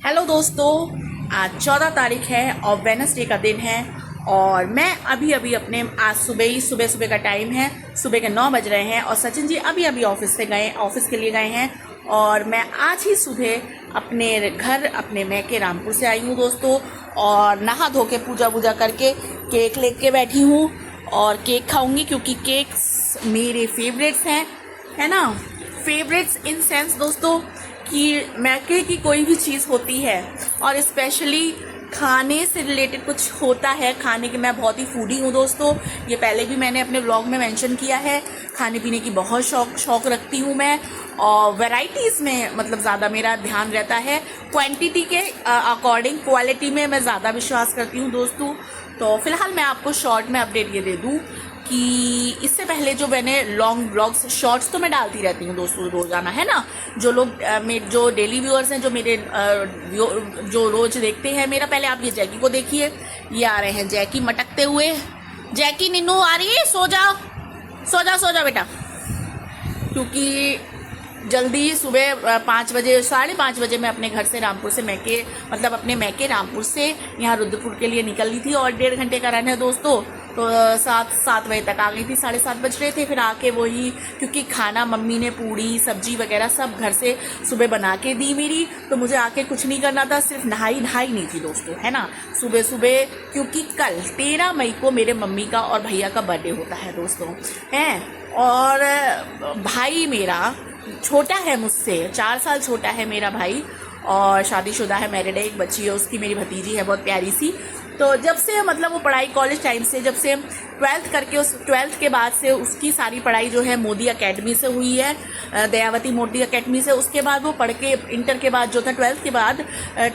Hello दोस्तों, आज 14 तारीख है और वेडनेसडे का दिन है। और मैं अभी अभी अपने आज सुबह का टाइम है, सुबह के 9 बज रहे हैं और सचिन जी अभी अभी ऑफिस के लिए गए हैं। और मैं आज ही सुबह अपने घर अपने मैके रामपुर से आई हूँ दोस्तों, और नहा धो के पूजा वूजा करके केक लेके बैठी हूँ और केक खाऊंगी, क्योंकि केक्स मेरे फेवरेट्स हैं, है ना। फेवरेट्स इन सेंस दोस्तों कि मैके की कोई भी चीज़ होती है और स्पेशली खाने से रिलेटेड कुछ होता है, खाने की मैं बहुत ही फूडी हूँ दोस्तों। ये पहले भी मैंने अपने व्लॉग में मेंशन किया है। खाने पीने की बहुत शौक रखती हूँ मैं, और वैरायटीज़ में मतलब ज़्यादा मेरा ध्यान रहता है। क्वांटिटी के अकॉर्डिंग क्वालिटी में मैं ज़्यादा विश्वास करती हूँ दोस्तों। तो फिलहाल मैं आपको शॉर्ट में अपडेट ये दे दूँ कि इससे पहले जो मैंने लॉन्ग ब्लॉग्स शॉर्ट्स तो मैं डालती रहती हूँ दोस्तों रोज़ाना, है ना। जो लोग जो डेली व्यूअर्स हैं, जो मेरे जो रोज़ देखते हैं मेरा, पहले आप ये जैकी को देखिए। ये आ रहे हैं जैकी मटकते हुए। जैकी निन्नू आ रही है, सो जाओ बेटा, क्योंकि जल्दी सुबह 5 बजे 5:30 बजे मैं अपने घर से रामपुर से अपने मैके रामपुर से यहाँ रुद्रपुर के लिए निकल ली थी, और 1.5 घंटे का रन है दोस्तों। तो 7 बजे तक आ गई थी, 7:30 बज रहे थे। फिर आके वही, क्योंकि खाना मम्मी ने पूड़ी सब्जी वगैरह सब घर से सुबह बना के दी मेरी, तो मुझे आके कुछ नहीं करना था, सिर्फ नहाई नहीं थी दोस्तों, है ना। सुबह क्योंकि कल 13 मई को मेरे मम्मी का और भैया का बर्थडे होता है दोस्तों, हैं। और भाई मेरा छोटा है मुझसे, 4 साल छोटा है मेरा भाई, और शादीशुदा है, मैरिड है, एक बच्ची है उसकी, मेरी भतीजी है बहुत प्यारी सी। तो जब से मतलब वो पढ़ाई कॉलेज टाइम से, जब से 12th करके, उस 12th के बाद से उसकी सारी पढ़ाई जो है मोदी अकेडमी से हुई है, दयावती मोदी अकेडमी से। उसके बाद वो पढ़ के इंटर के बाद जो था 12th के बाद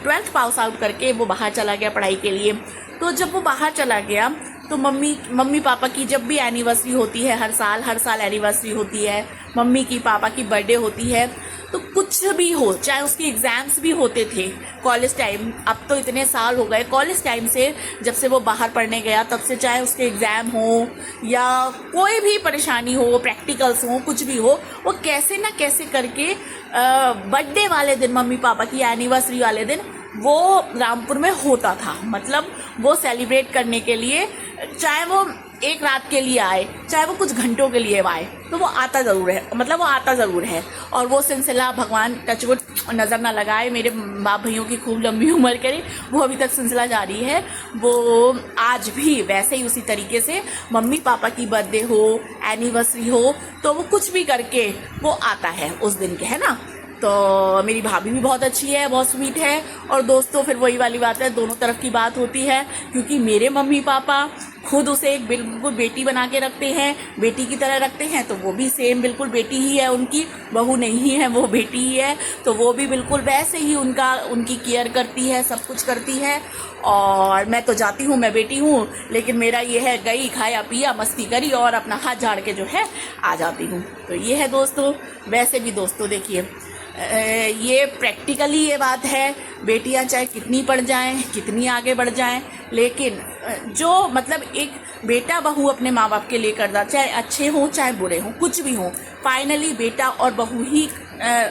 12th पास आउट करके वो बाहर चला गया पढ़ाई के लिए। तो जब वो बाहर चला गया तो मम्मी पापा की जब भी एनिवर्सरी होती है, हर साल एनिवर्सरी होती है, मम्मी की पापा की बर्थडे होती है, तो कुछ भी हो, चाहे उसकी एग्ज़ाम्स भी होते थे कॉलेज टाइम, अब तो इतने साल हो गए कॉलेज टाइम से, जब से वो बाहर पढ़ने गया तब से, चाहे उसके एग्ज़ाम हो या कोई भी परेशानी हो, प्रैक्टिकल्स हो, कुछ भी हो, वो कैसे ना कैसे करके बर्थडे वाले दिन, मम्मी पापा की एनिवर्सरी वाले दिन वो रामपुर में होता था। मतलब वो सेलिब्रेट करने के लिए, चाहे वो एक रात के लिए आए, चाहे वो कुछ घंटों के लिए आए, तो वो आता ज़रूर है। और वो सिलसिला भगवान टचवुड नज़र ना लगाए, मेरे बाप भैयों की खूब लंबी उम्र करे, वो अभी तक सिलसिला जारी है। वो आज भी वैसे ही उसी तरीके से मम्मी पापा की बर्थडे हो, एनिवर्सरी हो, तो वो कुछ भी करके वो आता है उस दिन के, है ना। तो मेरी भाभी भी बहुत अच्छी है, बहुत स्वीट है। और दोस्तों फिर वही वाली बात है, दोनों तरफ की बात होती है, क्योंकि मेरे मम्मी पापा खुद उसे एक बिल्कुल बेटी बना के रखते हैं, बेटी की तरह रखते हैं, तो वो भी सेम बिल्कुल बेटी ही है उनकी, बहू नहीं है, वो बेटी ही है। तो वो भी बिल्कुल वैसे ही उनकी केयर करती है, सब कुछ करती है। और मैं तो जाती हूँ, मैं बेटी हूँ, लेकिन मेरा ये है, गई खाया पिया मस्ती करी और अपना हाथ झाड़ के जो है आ जाती हूँ। तो ये है दोस्तों। वैसे भी दोस्तों देखिए, ये प्रैक्टिकली ये बात है, बेटियां चाहे कितनी पढ़ जाएं, कितनी आगे बढ़ जाएं, लेकिन जो मतलब एक बेटा बहू अपने माँ बाप के लिए करता, चाहे अच्छे हों चाहे बुरे हों, कुछ भी हों, फाइनली बेटा और बहू ही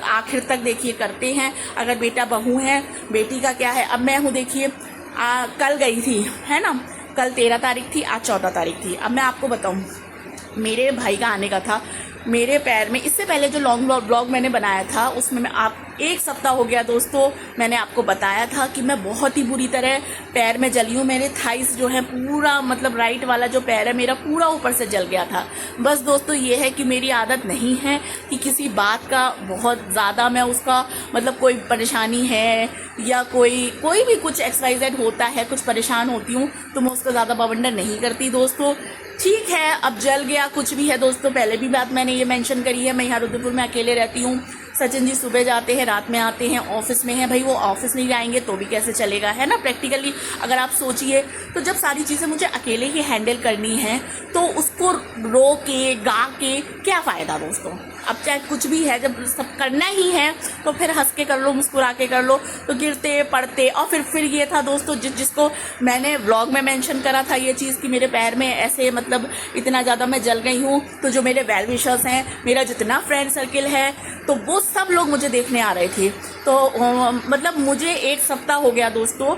आखिर तक देखिए करते हैं। अगर बेटा बहू है, बेटी का क्या है। अब मैं हूँ देखिए, कल गई थी, है ना, कल 13 तारीख थी, आज 14 तारीख थी। अब मैं आपको बताऊँ, मेरे भाई का आने का था, मेरे पैर में, इससे पहले जो लॉन्ग ब्लॉग मैंने बनाया था उसमें मैं एक सप्ताह हो गया दोस्तों, मैंने आपको बताया था कि मैं बहुत ही बुरी तरह पैर में जली हूँ। मेरे थाइस जो है पूरा, मतलब राइट वाला जो पैर है मेरा पूरा ऊपर से जल गया था। बस दोस्तों ये है कि मेरी आदत नहीं है कि किसी बात का बहुत ज़्यादा मैं उसका, मतलब कोई परेशानी है या कोई भी कुछ XYZ होता है, कुछ परेशान होती हूँ, तो मैं उसका ज़्यादा बवंडर नहीं करती दोस्तों। ठीक है, अब जल गया, कुछ भी है दोस्तों। पहले भी बात मैंने ये मेंशन करी है, मैं यहाँ रुद्रपुर में अकेले रहती हूँ। सचिन जी सुबह जाते हैं, रात में आते हैं, ऑफिस में हैं। भाई वो ऑफिस नहीं जाएंगे तो भी कैसे चलेगा, है ना। प्रैक्टिकली अगर आप सोचिए, तो जब सारी चीज़ें मुझे अकेले ही हैंडल करनी है, तो उसको रो के गा के क्या फ़ायदा दोस्तों, अब चाहे कुछ भी है, जब सब करना ही है तो फिर हंस के कर लो, मुस्कुरा के कर लो। तो गिरते पड़ते, और फिर ये था दोस्तों जिसको मैंने व्लॉग में मेंशन करा था ये चीज़ कि मेरे पैर में ऐसे मतलब इतना ज़्यादा मैं जल गई हूँ। तो जो मेरे वेल विशर्स हैं, मेरा जितना फ्रेंड सर्किल है, तो वो सब लोग मुझे देखने आ रहे थे। तो मतलब मुझे 1 सप्ताह हो गया दोस्तों,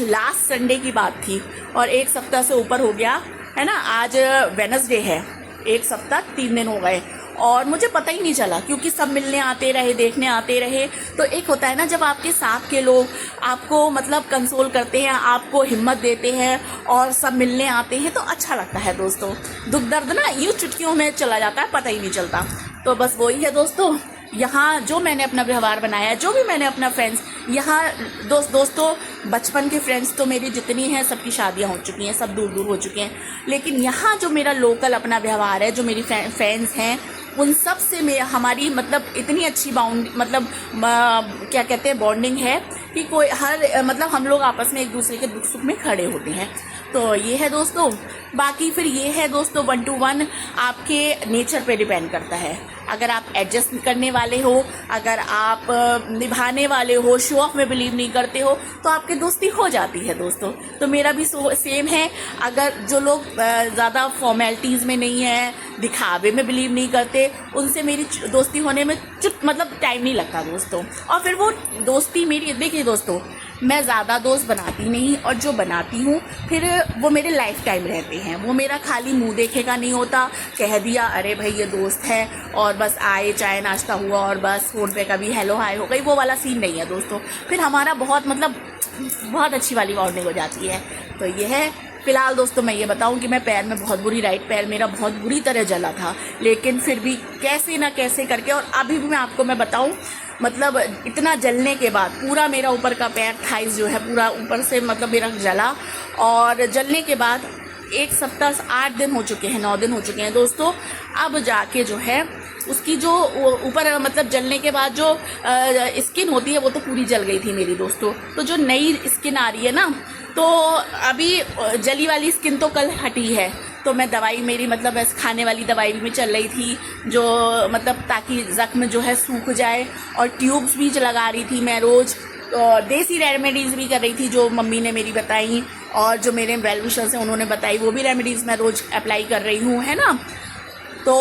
लास्ट संडे की बात थी, और 1 सप्ताह से ऊपर हो गया है ना। आज वेडनेसडे है, 1 सप्ताह 3 दिन हो गए और मुझे पता ही नहीं चला, क्योंकि सब मिलने आते रहे, देखने आते रहे। तो एक होता है ना, जब आपके साथ के लोग आपको मतलब कंसोल करते हैं, आपको हिम्मत देते हैं और सब मिलने आते हैं, तो अच्छा लगता है दोस्तों। दुख दर्द ना यूँ चुटकियों में चला जाता है, पता ही नहीं चलता। तो बस वही है दोस्तों, यहाँ जो मैंने अपना व्यवहार बनाया, जो भी मैंने अपना फ्रेंड्स यहाँ दोस्तों बचपन के फ्रेंड्स तो मेरी जितनी हैं सबकी शादियाँ हो चुकी हैं, सब दूर दूर हो चुके हैं। लेकिन यहाँ जो मेरा लोकल अपना व्यवहार है, जो मेरी फ्रेंड्स हैं, उन सब से हमारी मतलब इतनी अच्छी मतलब क्या कहते हैं बॉन्डिंग है कि कोई मतलब हम लोग आपस में एक दूसरे के दुख सुख में खड़े होते हैं। तो ये है दोस्तों। बाकी फिर ये है दोस्तों, 1 to 1 आपके नेचर पे डिपेंड करता है। अगर आप एडजस्ट करने वाले हो, अगर आप निभाने वाले हो, शो ऑफ में बिलीव नहीं करते हो, तो आपकी दोस्ती हो जाती है दोस्तों। तो मेरा भी सेम है। अगर जो लोग ज़्यादा फॉर्मेलिटीज़ में नहीं है, दिखावे में बिलीव नहीं करते, उनसे मेरी दोस्ती होने में मतलब टाइम नहीं लगता दोस्तों। और फिर वो दोस्ती मेरी, देखिए दोस्तों, मैं ज़्यादा दोस्त बनाती नहीं, और जो बनाती हूँ फिर वो मेरे लाइफ टाइम रहते हैं। वो मेरा खाली मुंह देखे का नहीं होता, कह दिया अरे भाई ये दोस्त है और बस आए, चाय नाश्ता हुआ और बस फ़ोन पे कभी हेलो हाय हो गई, वो वाला सीन नहीं है दोस्तों। फिर हमारा बहुत मतलब बहुत अच्छी वाली बॉन्डिंग हो जाती है। तो ये है। फ़िलहाल दोस्तों मैं ये बताऊं कि मैं पैर में बहुत बुरी, राइट पैर मेरा बहुत बुरी तरह जला था, लेकिन फिर भी कैसे ना कैसे करके, और अभी भी मैं आपको बताऊं, मतलब इतना जलने के बाद पूरा मेरा ऊपर का पैर, थाइस जो है पूरा ऊपर से मतलब मेरा जला, और जलने के बाद 1 सप्ताह 8 दिन हो चुके हैं, 9 दिन हो चुके हैं दोस्तों। अब जाके जो है उसकी जो ऊपर मतलब जलने के बाद जो स्किन होती है वो तो पूरी जल गई थी मेरी दोस्तों। तो जो नई स्किन आ रही है ना, तो अभी जली वाली स्किन तो कल हटी है। तो मैं दवाई मेरी मतलब ऐसे खाने वाली दवाई भी चल रही थी, जो मतलब ताकि ज़ख्म जो है सूख जाए, और ट्यूब्स भी लगा रही थी मैं रोज़, और देसी रेमेडीज़ भी कर रही थी जो मम्मी ने मेरी बताई, और जो मेरे वेल विशर्स हैं उन्होंने बताई, वो भी रेमेडीज़ मैं रोज़ अप्लाई कर रही हूँ, है ना। तो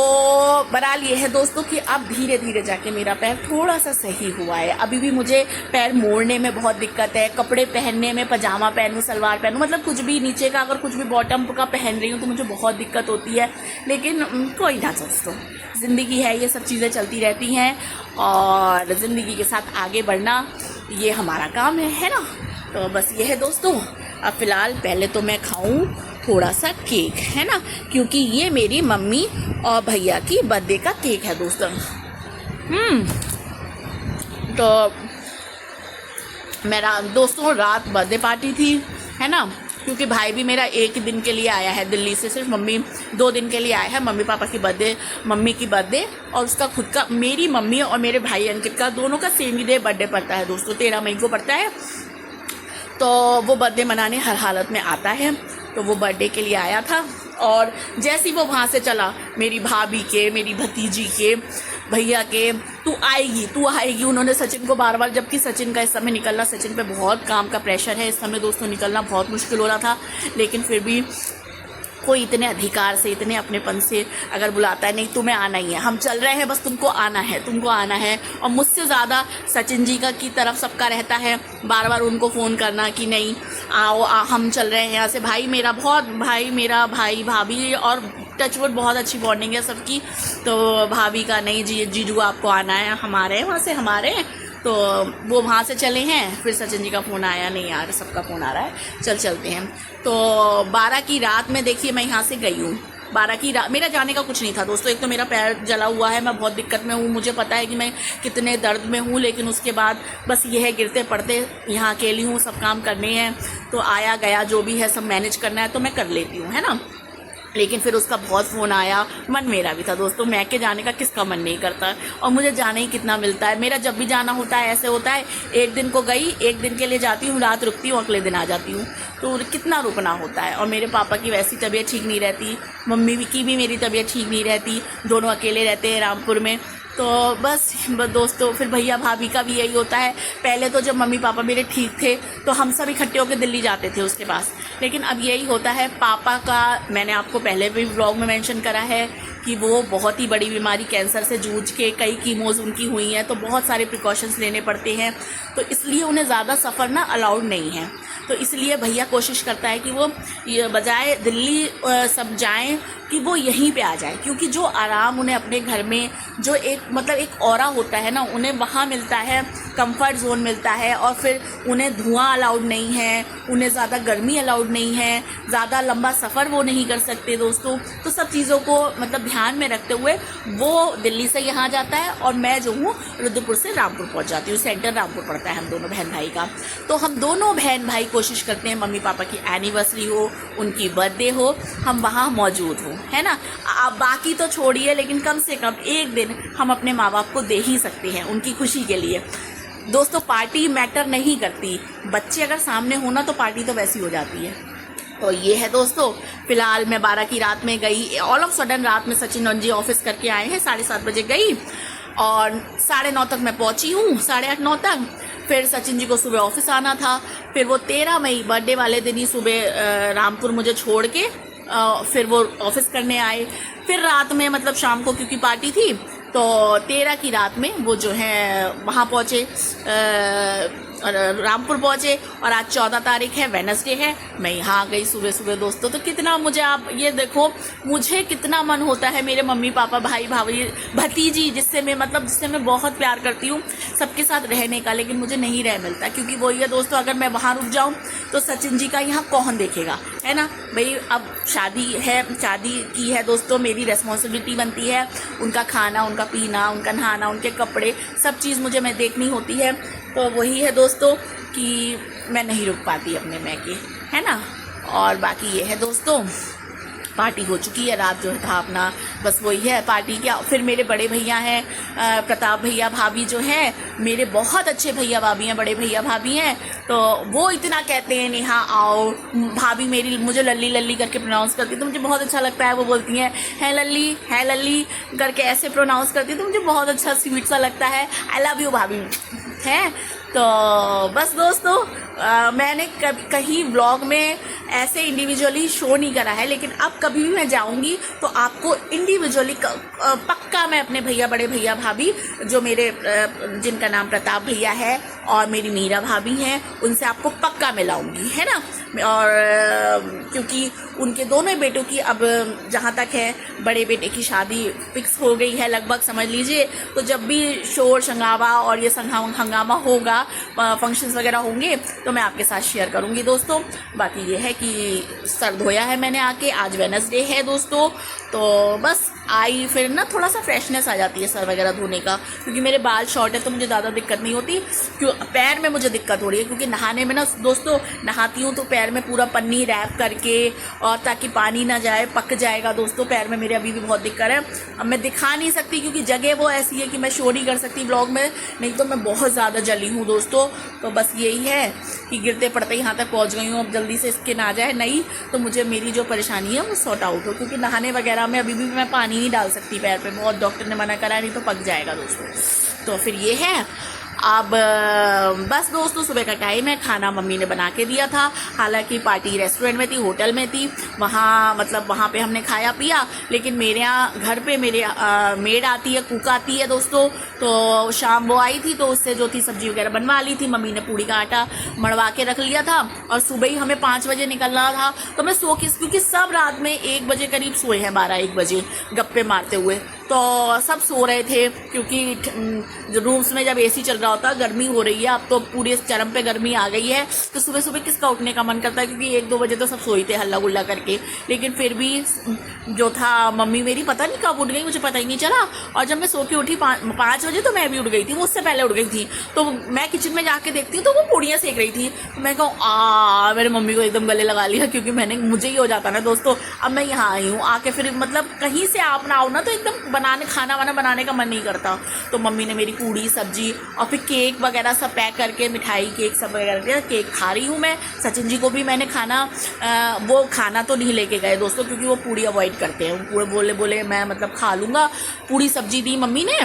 बहरहाल ये है दोस्तों कि अब धीरे धीरे जाके मेरा पैर थोड़ा सा सही हुआ है। अभी भी मुझे पैर मोड़ने में बहुत दिक्कत है, कपड़े पहनने में, पजामा पहनूँ, सलवार पहनूँ, मतलब कुछ भी नीचे का अगर कुछ भी बॉटम का पहन रही हूँ तो मुझे बहुत दिक्कत होती है। लेकिन कोई ना दोस्तों, ज़िंदगी है, ये सब चीज़ें चलती रहती हैं, और ज़िंदगी के साथ आगे बढ़ना ये हमारा काम है ना। तो बस ये है दोस्तों। अब फ़िलहाल पहले तो मैं खाऊं थोड़ा सा केक, है ना, क्योंकि ये मेरी मम्मी और भैया की बर्थडे का केक है दोस्तों। तो मेरा दोस्तों रात बर्थडे पार्टी थी, है ना, क्योंकि भाई भी मेरा 1 दिन के लिए आया है दिल्ली से, सिर्फ मम्मी 2 दिन के लिए आया है। मम्मी पापा की बर्थडे, मम्मी की बर्थडे और उसका खुद का, मेरी मम्मी और मेरे भाई अंकित का दोनों का सेम ही डे बर्थडे पड़ता है दोस्तों, 13 मई को पड़ता है। तो वो बर्थडे मनाने हर हालत में आता है, तो वो बर्थडे के लिए आया था। और जैसे ही वो वहाँ से चला, मेरी भाभी के, मेरी भतीजी के, भैया के, तू आएगी, उन्होंने सचिन को बार बार, जबकि सचिन का इस समय निकलना, सचिन पे बहुत काम का प्रेशर है इस समय दोस्तों, निकलना बहुत मुश्किल हो रहा था। लेकिन फिर भी कोई इतने अधिकार से, इतने अपनेपन से अगर बुलाता है, नहीं तुम्हें आना ही है, हम चल रहे हैं, बस तुमको आना है, तुमको आना है। और मुझसे ज़्यादा सचिन जी का की तरफ सबका रहता है, बार बार उनको फ़ोन करना कि नहीं आओ, हम चल रहे हैं यहाँ से। भाई मेरा भाई भाभी और टचवुड बहुत अच्छी बॉन्डिंग है सबकी। तो भाभी का नहीं जीजू आपको आना है, हमारे वहाँ से हमारे, तो वो वहाँ से चले हैं। फिर सचिन जी का फ़ोन आया, नहीं यार सबका फ़ोन आ रहा है, चलते हैं। तो 12 की रात में देखिए मैं यहाँ से गई हूँ। 12 की रात, मेरा जाने का कुछ नहीं था दोस्तों। एक तो मेरा पैर जला हुआ है, मैं बहुत दिक्कत में हूँ, मुझे पता है कि मैं कितने दर्द में हूँ, लेकिन उसके बाद बस ये है गिरते पड़ते, यहाँ अकेली हूँ, सब काम करने हैं, तो आया गया जो भी है सब मैनेज करना है तो मैं कर लेती हूँ, है ना। लेकिन फिर उसका बहुत फ़ोन आया, मन मेरा भी था दोस्तों, मैं के जाने का किसका मन नहीं करता, और मुझे जाने ही कितना मिलता है। मेरा जब भी जाना होता है ऐसे होता है, 1 दिन को गई, 1 दिन के लिए जाती हूँ, रात रुकती हूँ, अगले दिन आ जाती हूँ, तो कितना रुकना होता है। और मेरे पापा की वैसी तबीयत ठीक नहीं रहती, मम्मी की भी मेरी तबीयत ठीक नहीं रहती, दोनों अकेले रहते हैं रामपुर में, तो बस दोस्तों फिर भैया भाभी का भी यही होता है। पहले तो जब मम्मी पापा मेरे ठीक थे तो हम सब इकट्ठे होकर दिल्ली जाते थे उसके पास, लेकिन अब यही होता है। पापा का मैंने आपको पहले भी व्लॉग में मेंशन करा है कि वो बहुत ही बड़ी बीमारी कैंसर से जूझ के कई कीमोज उनकी हुई हैं, तो बहुत सारे प्रिकॉशंस लेने पड़ते हैं, तो इसलिए उन्हें ज़्यादा सफ़र ना अलाउड नहीं है। तो इसलिए भैया कोशिश करता है कि वो ये बजाय दिल्ली सब जाएं कि वो यहीं पे आ जाए, क्योंकि जो आराम उन्हें अपने घर में जो एक मतलब एक ऑरा होता है ना, उन्हें वहाँ मिलता है, कंफर्ट जोन मिलता है। और फिर उन्हें धुआं अलाउड नहीं है, उन्हें ज़्यादा गर्मी अलाउड नहीं है, ज़्यादा लंबा सफ़र वो नहीं कर सकते दोस्तों। तो सब चीज़ों को मतलब ध्यान में रखते हुए वो दिल्ली से यहाँ जाता है और मैं जो हूँ रुद्रपुर से रामपुर पहुँच जाती हूँ। सेंटर रामपुर पड़ता है हम दोनों बहन भाई का। तो हम दोनों बहन भाई कोशिश करते हैं मम्मी पापा की एनिवर्सरी हो, उनकी बर्थडे हो, हम वहाँ मौजूद हों, है ना। आप बाकी तो छोड़िए, लेकिन कम से कम एक दिन हम अपने माँ बाप को दे ही सकते हैं उनकी खुशी के लिए। दोस्तों पार्टी मैटर नहीं करती, बच्चे अगर सामने होना तो पार्टी तो वैसी हो जाती है। तो ये है दोस्तों, फिलहाल मैं 12 की रात में गई, ऑल ऑफ सडन रात में सचिन जी ऑफिस करके आए हैं, 7:30 बजे गई और 9:30 तक मैं पहुंची हूँ, 8:30-9 तक। फिर सचिन जी को सुबह ऑफिस आना था, फिर वो 13 मई बर्थडे वाले दिन ही सुबह रामपुर मुझे छोड़ के फिर वो ऑफिस करने आए। फिर रात में मतलब शाम को क्योंकि पार्टी थी तो 13 की रात में वो जो है वहाँ पहुँचे, रामपुर पहुँचे। और आज 14 तारीख है, वेडनेसडे है, मैं यहाँ आ गई सुबह सुबह दोस्तों। तो कितना मुझे आप ये देखो, मुझे कितना मन होता है मेरे मम्मी पापा भाई भाभी भतीजी जिससे मैं बहुत प्यार करती हूँ सबके साथ रहने का, लेकिन मुझे नहीं रह मिलता। क्योंकि वही है दोस्तों, अगर मैं वहाँ रुक जाऊँ तो सचिन जी का यहाँ कौन देखेगा, है ना भाई। अब शादी की है दोस्तों, मेरी रिस्पॉन्सिबिलिटी बनती है, उनका खाना, उनका पीना, उनका नहाना, उनके कपड़े, सब चीज़ मुझे देखनी होती है। तो वही है दोस्तों कि मैं नहीं रुक पाती अपने मैके, है ना। और बाकी ये है दोस्तों, पार्टी हो चुकी है, रात जो था अपना बस वही है पार्टी क्या। फिर मेरे बड़े भैया हैं प्रताप भैया भाभी जो हैं, मेरे बहुत अच्छे भैया भाभी हैं, बड़े भैया भाभी हैं। तो वो इतना कहते हैं नेहा आओ, भाभी मेरी मुझे लल्ली लल्ली करके प्रोनाउंस करती है तो मुझे बहुत अच्छा लगता है। वो बोलती हैं है लल्ली करके ऐसे प्रोनाउंस करती है तो मुझे बहुत अच्छा स्वीट सा लगता है। आई लव यू भाभी है। तो बस दोस्तों मैंने कहीं ब्लॉग में ऐसे इंडिविजुअली शो नहीं करा है, लेकिन अब कभी भी मैं जाऊंगी तो आपको इंडिविजुअली पक्का मैं अपने बड़े भैया भाभी जो मेरे जिनका नाम प्रताप भैया है और मेरी मीरा भाभी हैं, उनसे आपको पक्का मिलाऊंगी, है ना। और क्योंकि उनके दोनों बेटों की अब जहाँ तक है, बड़े बेटे की शादी फिक्स हो गई है लगभग समझ लीजिए। तो जब भी शोर शंगावा और ये हंगामा होगा, फंक्शंस वगैरह होंगे तो मैं आपके साथ शेयर करूंगी दोस्तों। बाकी ये है कि सर धोया है मैंने आके, आज वेडनेसडे है दोस्तों, तो बस आई फिर ना थोड़ा सा फ्रेशनेस आ जाती है सर वगैरह धोने का। क्योंकि मेरे बाल शॉर्ट है तो मुझे ज़्यादा दिक्कत नहीं होती, क्यों पैर में मुझे दिक्कत हो रही है। क्योंकि नहाने में ना दोस्तों, नहाती हूँ तो पैर में पूरा पन्नी रैप करके, और ताकि पानी ना जाए, पक जाएगा दोस्तों। पैर में मेरे अभी भी बहुत दिक्कत है। अब मैं दिखा नहीं सकती क्योंकि जगह वो ऐसी है कि मैं शो नहीं कर सकती ब्लॉग में, नहीं तो मैं बहुत ज़्यादा जली हूँ दोस्तों। तो बस यही है कि गिरते पड़ते यहाँ तक पहुँच गई हूँ। अब जल्दी से स्किन आ जाए, नहीं तो मुझे मेरी जो परेशानी है वो सॉर्ट आउट हो। क्योंकि नहाने वगैरह में अभी भी मैं पानी नहीं डाल सकती पैर पे, बहुत डॉक्टर ने मना करा, नहीं तो पक जाएगा दोस्तों। तो फिर ये है। अब बस दोस्तों सुबह का टाइम है, खाना मम्मी ने बना के दिया था। हालांकि पार्टी रेस्टोरेंट में थी, होटल में थी, वहाँ पे हमने खाया पिया। लेकिन मेरे यहाँ घर पे मेरे मेड आती है, कुक आती है दोस्तों। तो शाम वो आई थी तो उससे जो थी सब्जी वगैरह बनवा ली थी। मम्मी ने पूड़ी का आटा मड़वा के रख लिया था और सुबह ही हमें 5 बजे निकलना था। तो मैं क्योंकि सब रात में 1 बजे करीब सोए हैं, 12-1 बजे गप्पे मारते हुए। तो सब सो रहे थे क्योंकि रूम्स में जब एसी चल रहा होता, गर्मी हो रही है, अब तो पूरे चरम पे गर्मी आ गई है। तो सुबह सुबह किसका उठने का मन करता है, क्योंकि 1-2 बजे तो सब सोई थे हल्ला गुल्ला करके। लेकिन फिर भी जो था, मम्मी मेरी पता नहीं कब उठ गई, मुझे पता ही नहीं चला। और जब मैं सो के उठी 5 बजे तो मैं भी उठ गई थी, वो उससे पहले उठ गई थी। तो मैं किचन में जाके देखती हूँ तो वो पूड़ियाँ सेक रही थी। तो मैं कहूँ मेरे मम्मी को एकदम गले लगा लिया, क्योंकि मुझे ही हो जाता ना दोस्तों। अब मैं यहाँ आई हूँ, आके फिर मतलब कहीं से आप ना आओ ना तो एकदम खाना वाना बनाने का मन नहीं करता। तो मम्मी ने मेरी पूड़ी सब्जी और फिर केक वगैरह सब पैक करके, मिठाई केक सब वगैरह, केक खा रही हूँ मैं। सचिन जी को भी मैंने वो खाना तो नहीं लेके गए दोस्तों, क्योंकि वो पूड़ी अवॉइड करते हैं। वो पूरे बोले मैं मतलब खा लूँगा। पूड़ी सब्जी दी मम्मी ने,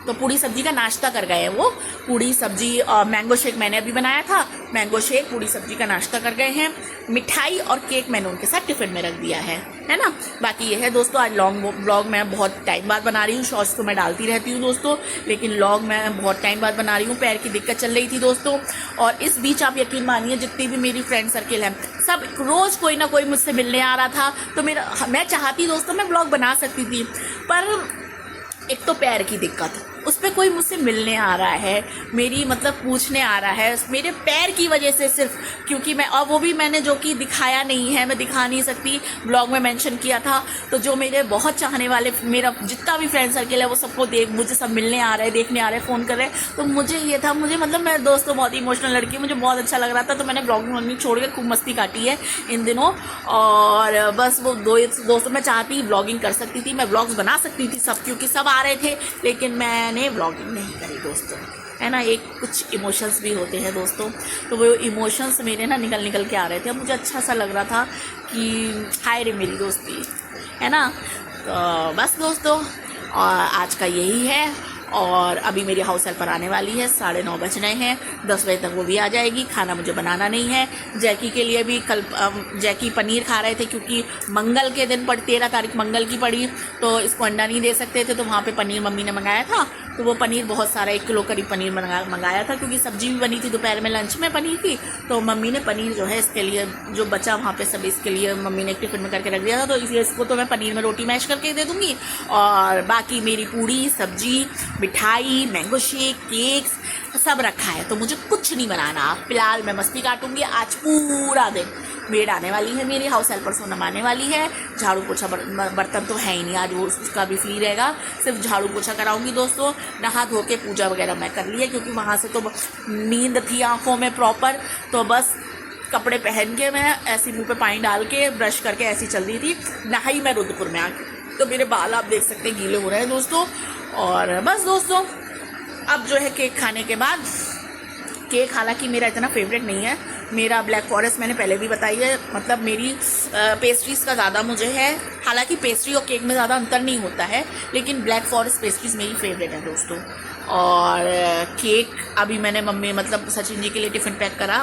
तो पूड़ी सब्जी का नाश्ता कर गए हैं वो। पूड़ी सब्जी मैंगो शेक मैंने अभी बनाया था, मैंगो शेक पूड़ी सब्जी का नाश्ता कर गए हैं। मिठाई और केक मैंने उनके साथ टिफिन में रख दिया है ना। बाकी ये है दोस्तों, आज लॉन्ग ब्लॉग मैं बहुत टाइम बाद बना रही हूँ। शॉर्ट्स तो मैं डालती रहती हूँ दोस्तों, लेकिन लॉग मैं बहुत टाइम बाद बना रही हूँ। पैर की दिक्कत चल रही थी दोस्तों, और इस बीच आप यकीन मानिए जितनी भी मेरी फ्रेंड सर्किल है सब रोज़ कोई ना कोई मुझसे मिलने आ रहा था। तो मैं चाहती दोस्तों मैं ब्लॉग बना सकती थी, पर एक तो पैर की दिक्कत, उस पर कोई मुझसे मिलने आ रहा है, मेरी मतलब पूछने आ रहा है मेरे पैर की वजह से सिर्फ, क्योंकि मैं, और वो भी मैंने जो कि दिखाया नहीं है, मैं दिखा नहीं सकती, ब्लॉग में मेंशन किया था। तो जो मेरे बहुत चाहने वाले, मेरा जितना भी फ्रेंड सर्किल है वो सबको मुझे सब मिलने आ रहे हैं, देखने आ रहे हैं, फ़ोन कर रहे हैं। तो मुझे ये था, मुझे मतलब मैं दोस्तों बहुत इमोशनल लड़की, मुझे बहुत अच्छा लग रहा था। तो मैंने ब्लॉगिंग वॉगिंग छोड़ के खूब मस्ती काटी है इन दिनों। और बस वो दोस्तों मैं चाहती ब्लॉगिंग कर सकती थी, मैं ब्लॉग्स बना सकती थी सब, क्योंकि सब आ रहे थे, लेकिन मैंने ब्लॉगिंग नहीं करी दोस्तों, है ना। एक कुछ इमोशंस भी होते हैं दोस्तों, तो वो इमोशंस मेरे ना निकल के आ रहे थे। अब मुझे अच्छा सा लग रहा था कि हाय रे मेरी दोस्ती, है ना। तो बस दोस्तों आज का यही है। और अभी मेरी हाउस हेल्पर आने वाली है, 9:30 बज रहे हैं, 10 बजे तक वो भी आ जाएगी। खाना मुझे बनाना नहीं है। जैकी के लिए भी कल जैकी पनीर खा रहे थे, क्योंकि मंगल के दिन 13 तारीख मंगल की पड़ी, तो इसको अंडा नहीं दे सकते थे, तो वहाँ पे पनीर मम्मी ने मंगाया था। तो वो पनीर बहुत सारा 1 किलो करीब पनीर मंगाया था, क्योंकि सब्जी भी बनी थी दोपहर में लंच में पनीर की। तो मम्मी ने पनीर जो है इसके लिए जो बचा वहाँ पे सब, इसके लिए मम्मी ने एक टिफिन में करके रख दिया था। तो इसलिए इसको तो मैं पनीर में रोटी मैश करके दे दूँगी। और बाकी मेरी पूड़ी सब्जी, मिठाई, मैंगो शेक, केक्स सब रखा है, तो मुझे कुछ नहीं बनाना। फिलहाल मैं मस्ती काटूंगी आज पूरा दिन। मेड आने वाली है मेरी, हाउस हेल्पर सोनम आने वाली है। झाड़ू पोछा बर्तन तो है ही नहीं आज, वो उसका भी फ्री रहेगा, सिर्फ झाड़ू पोछा कराऊंगी दोस्तों। नहा धो के पूजा वगैरह मैं कर ली है, क्योंकि वहाँ से तो नींद थी आँखों में प्रॉपर। तो बस कपड़े पहन के मैं ऐसी मुँह पे पानी डाल के ब्रश करके ऐसी चल रही थी। नहाई मैं रुद्रपुर में आके, तो मेरे बाल आप देख सकते हैं गीले हो रहे हैं दोस्तों। और बस दोस्तों अब जो है केक खाने के बाद, केक हालांकि मेरा इतना फेवरेट नहीं है, मेरा ब्लैक फॉरेस्ट मैंने पहले भी बताई है, मतलब मेरी पेस्ट्रीज़ का ज़्यादा मुझे है। हालांकि पेस्ट्री और केक में ज़्यादा अंतर नहीं होता है, लेकिन ब्लैक फॉरेस्ट पेस्ट्रीज़ मेरी फेवरेट है दोस्तों। और केक अभी मैंने मम्मी मतलब सचिन जी के लिए टिफ़िन पैक करा,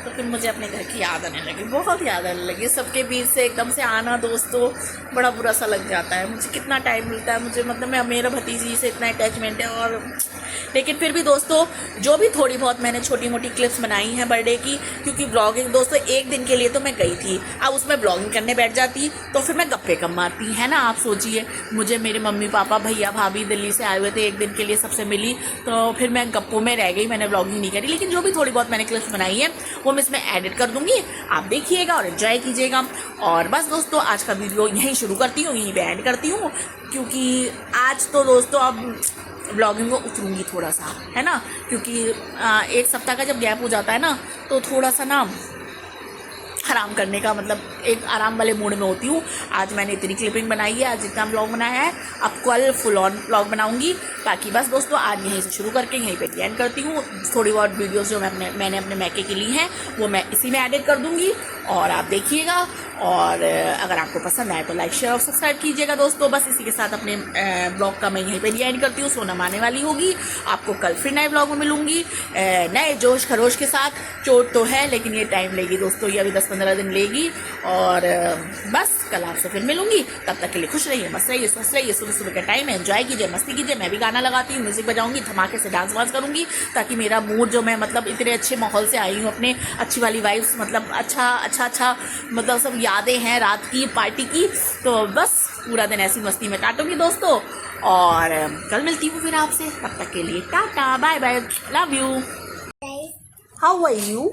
तो फिर मुझे अपने घर की याद आने लगी, बहुत याद आने लगी। सबके बीच से एकदम से आना दोस्तों बड़ा बुरा सा लग जाता है। मुझे कितना टाइम मिलता है, मुझे मतलब मेरा भतीजी से इतना अटैचमेंट है। और लेकिन फिर भी दोस्तों जो भी थोड़ी बहुत मैंने छोटी मोटी क्लिप्स बनाई हैं बर्थडे की, क्योंकि ब्लॉगिंग दोस्तों एक दिन के लिए तो मैं गई थी, अब उसमें ब्लॉगिंग करने बैठ जाती तो फिर मैं गप्पे कम मारती, है ना। आप सोचिए, मुझे मेरे मम्मी पापा भैया भाभी दिल्ली से आए हुए थे, एक दिन के लिए सबसे मिली, तो फिर मैं गप्पों में रह गई, मैंने ब्लॉगिंग नहीं करी। लेकिन जो भी थोड़ी बहुत मैंने क्लिप्स बनाई है वो मैं इसमें एडिट कर दूंगी, आप देखिएगा और एंजॉय कीजिएगा। और बस दोस्तों आज का वीडियो यहीं शुरू करती हूँ, यहीं पे एंड करती हूँ, क्योंकि आज तो दोस्तों अब ब्लॉगिंग को उतरूँगी थोड़ा सा, है ना, क्योंकि एक सप्ताह का जब गैप हो जाता है ना, तो थोड़ा सा ना आराम करने का मतलब एक आराम वाले मूड में होती हूँ। आज मैंने इतनी क्लिपिंग बनाई है, आज जितना ब्लॉग बनाया है, अब कल फुल ऑन ब्लॉग बनाऊंगी। बाकी बस दोस्तों आज यहीं से शुरू करके यहीं पे एंड करती हूँ। थोड़ी बहुत वीडियोस जो मैंने अपने मैके की ली हैं वो मैं इसी में एडिट कर दूँगी और आप देखिएगा। और अगर आपको पसंद आए तो लाइक शेयर और सब्सक्राइब कीजिएगा दोस्तों। बस इसी के साथ अपने ब्लॉग का मैं यहीं पे एंड करती हूँ। सोनम आने वाली होगी, आपको कल फिर नए ब्लॉग में मिलूंगी नए जोश खरोश के साथ। चोट तो है लेकिन ये टाइम लेगी दोस्तों, ये अभी 10-15 दिन लेगी। और बस कल आपसे फिर मिलूंगी, तब तक के लिए खुश रहिए, मस्त रहिए, स्वस्थ रहिए। सुबह सुबह का टाइम है, एंजॉय कीजिए, मस्ती कीजिए। मैं भी गाना लगाती हूँ, म्यूजिक बजाऊंगी, धमाके से डांस वांस करूंगी, ताकि मेरा मूड जो मैं मतलब इतने अच्छे माहौल से आई हूँ, अपने अच्छी वाली वाइब्स मतलब अच्छा मतलब सब यादें हैं रात की पार्टी की, तो बस पूरा दिन ऐसी मस्ती में काटूंगी दोस्तों। और कल मिलती हूँ फिर आपसे, तब तक के लिए tata bye bye, love you. How are you?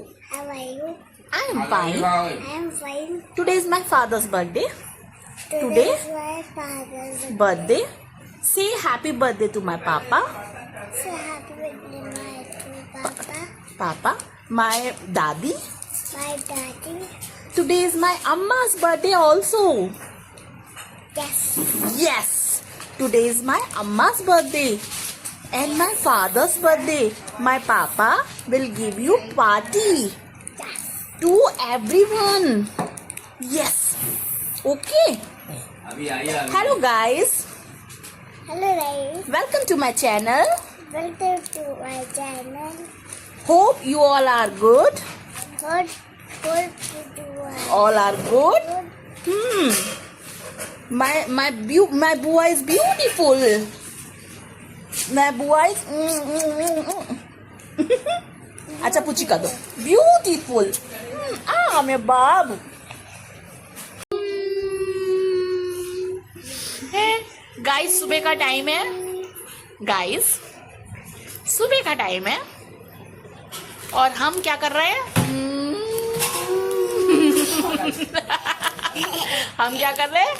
I am fine. Today is my father's birthday. Today is my father's birthday. Say happy birthday to my papa. Say happy birthday to Papa. Papa, my daddy. My daddy. Today is my Amma's birthday also. Yes. Yes. Today is my Amma's birthday. And my father's birthday. My papa will give you party. To everyone. Yes. Okay. Hello guys. Hello guys, Welcome to my channel. welcome to my channel. Hope you all are good. Good to do All are good. good. My boy is beautiful. My boy is अच्छा पूछी कर दो. Beautiful. मेरा बाबू. Guys सुबह का time है. Guys सुबह का टाइम है और हम क्या कर रहे हैं? हम क्या कर रहे हैं?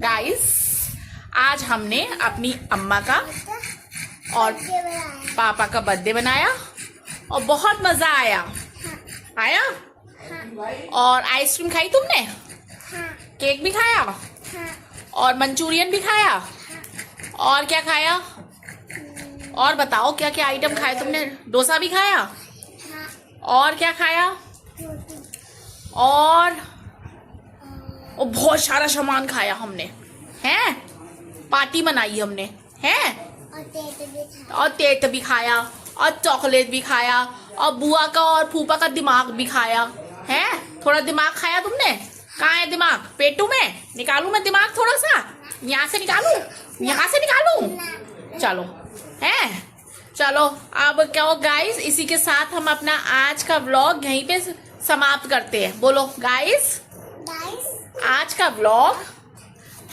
गाइस आज हमने अपनी अम्मा का और पापा का बर्थडे बनाया और बहुत मजा आया. आया? और आइसक्रीम खाई तुमने? केक भी खाया? और मंचूरियन भी खाया? और क्या खाया? और बताओ क्या क्या आइटम खाए तुमने? डोसा भी खाया? और क्या खाया? और बहुत सारा सामान खाया हमने. हैं? पार्टी मनाई हमने. हैं? और तेत भी खाया और चॉकलेट भी खाया और बुआ का और फूफा का दिमाग भी खाया. हैं? थोड़ा दिमाग खाया तुमने? कहाँ है दिमाग? पेटू में? निकालूं मैं दिमाग थोड़ा सा? यहाँ से निकालूं? यहाँ से निकालूं? चलो. हैं? चलो अब क्या हो गाइस, इसी के साथ हम अपना आज का व्लॉग यहीं पे समाप्त करते हैं. बोलो गाइस, आज का व्लॉग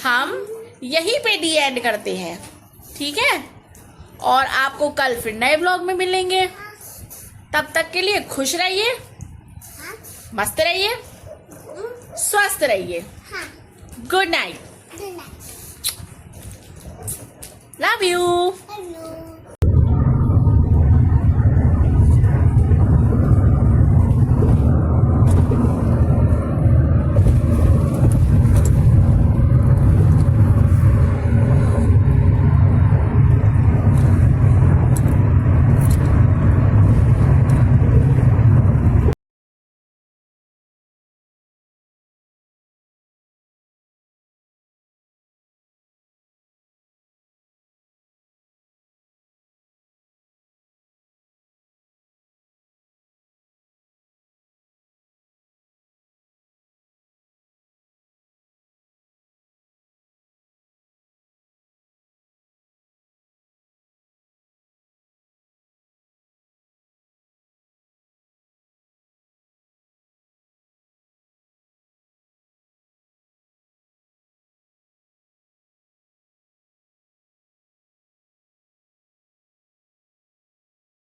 हम यहीं पे डी एंड करते हैं. ठीक है? और आपको कल फिर नए व्लॉग में मिलेंगे. तब तक के लिए खुश रहिए, मस्त रहिए, स्वस्थ रहिए. Good night, Good night. Love you. Hello.